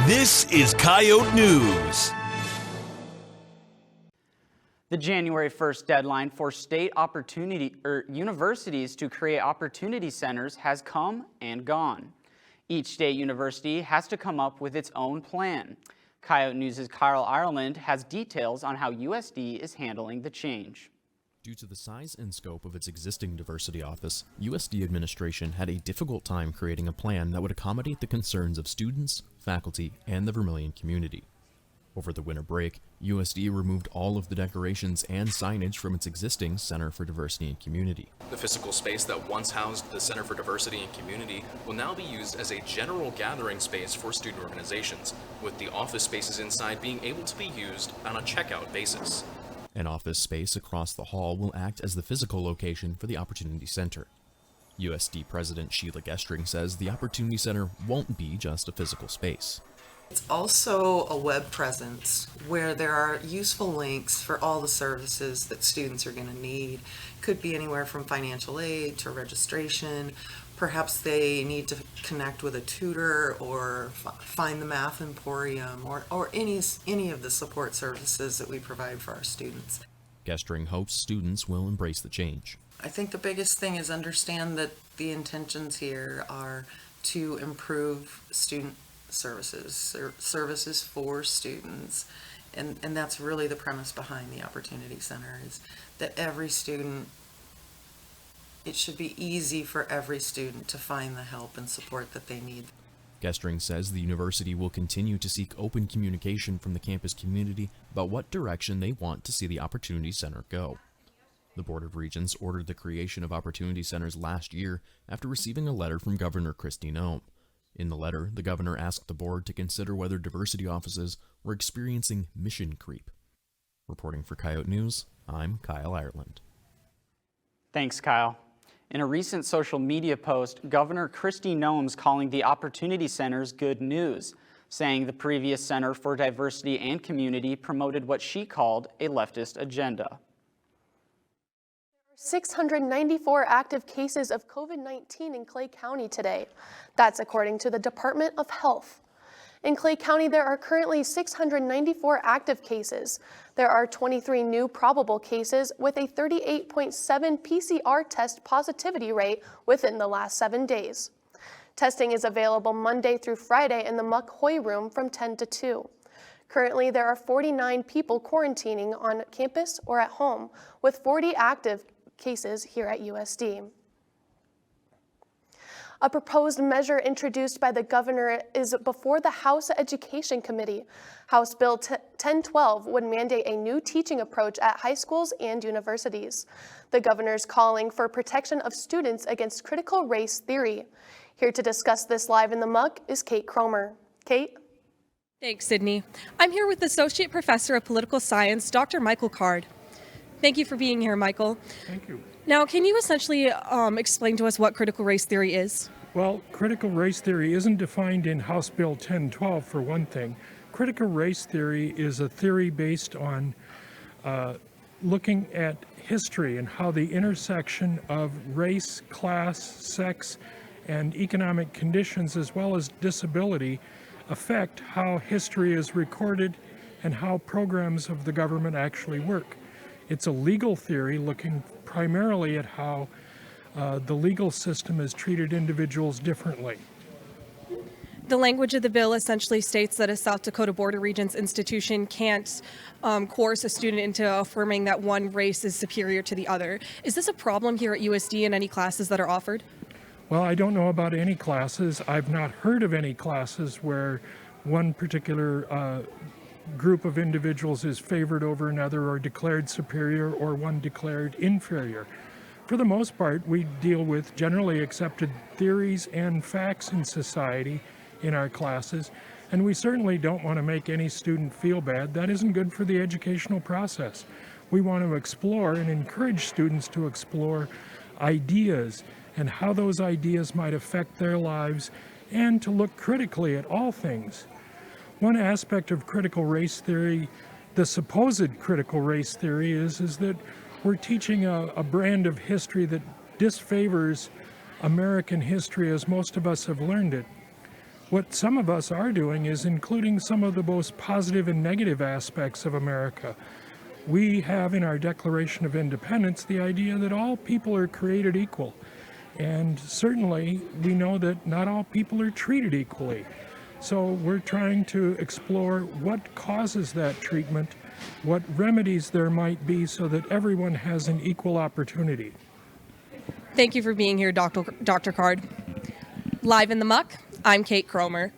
This is Coyote News. The January 1st deadline for state universities to create opportunity centers has come and gone. Each state university has to come up with its own plan. Coyote News' Kyle Ireland has details on how USD is handling the change. Due to the size and scope of its existing diversity office, USD administration had a difficult time creating a plan that would accommodate the concerns of students, faculty, and the Vermilion community. Over the winter break, USD removed all of the decorations and signage from its existing Center for Diversity and Community. The physical space that once housed the Center for Diversity and Community will now be used as a general gathering space for student organizations, with the office spaces inside being able to be used on a checkout basis. An office space across the hall will act as the physical location for the Opportunity Center. USD President Sheila Gestring says the Opportunity Center won't be just a physical space. It's also a web presence where there are useful links for all the services that students are going to need. Could be anywhere from financial aid to registration. Perhaps they need to connect with a tutor or find the Math Emporium or any of the support services that we provide for our students. Gestring hopes students will embrace the change. I think the biggest thing is understand that the intentions here are to improve student services for students. And that's really the premise behind the Opportunity Center, is that every student, it should be easy for every student to find the help and support that they need. Gestring says the university will continue to seek open communication from the campus community about what direction they want to see the Opportunity Center go. The Board of Regents ordered the creation of Opportunity Centers last year after receiving a letter from Governor Kristi Noem. In the letter, the governor asked the board to consider whether diversity offices were experiencing mission creep. Reporting for Coyote News, I'm Kyle Ireland. Thanks, Kyle. In a recent social media post, Governor Kristi Noem's calling the Opportunity Centers good news, saying the previous Center for Diversity and Community promoted what she called a leftist agenda. 694 active cases of COVID-19 in Clay County today. That's according to the Department of Health. In Clay County, there are currently 694 active cases. There are 23 new probable cases with a 38.7 PCR test positivity rate within the last 7 days. Testing is available Monday through Friday in the Muck Hoy room from 10 to 2. Currently, there are 49 people quarantining on campus or at home, with 40 active cases here at USD. A proposed measure introduced by the governor is before the House Education Committee. House Bill 1012 would mandate a new teaching approach at high schools and universities. The governor's calling for protection of students against critical race theory. Here to discuss this live in the muck is Kate Cromer. Kate? Thanks, Sydney. I'm here with Associate Professor of Political Science, Dr. Michael Card. Thank you for being here, Michael. Thank you. Now, can you essentially explain to us what critical race theory is? Well, critical race theory isn't defined in House Bill 1012 for one thing. Critical race theory is a theory based on looking at history and how the intersection of race, class, sex, and economic conditions, as well as disability, affect how history is recorded and how programs of the government actually work. It's a legal theory looking primarily at how the legal system has treated individuals differently. The language of the bill essentially states that a South Dakota Board of Regents institution can't coerce a student into affirming that one race is superior to the other. Is this a problem here at USD in any classes that are offered? Well, I don't know about any classes. I've not heard of any classes where one particular group of individuals is favored over another or declared superior or one declared inferior. For the most part, we deal with generally accepted theories and facts in society in our classes, and we certainly don't want to make any student feel bad. That isn't good for the educational process. We want to explore and encourage students to explore ideas and how those ideas might affect their lives, and to look critically at all things. One aspect of critical race theory, the supposed critical race theory, is that we're teaching a brand of history that disfavors American history as most of us have learned it. What some of us are doing is including some of the most positive and negative aspects of America. We have in our Declaration of Independence the idea that all people are created equal. And certainly we know that not all people are treated equally. So we're trying to explore what causes that treatment, what remedies there might be so that everyone has an equal opportunity. Thank you for being here, Dr. Card. Live in the Muck, I'm Kate Cromer.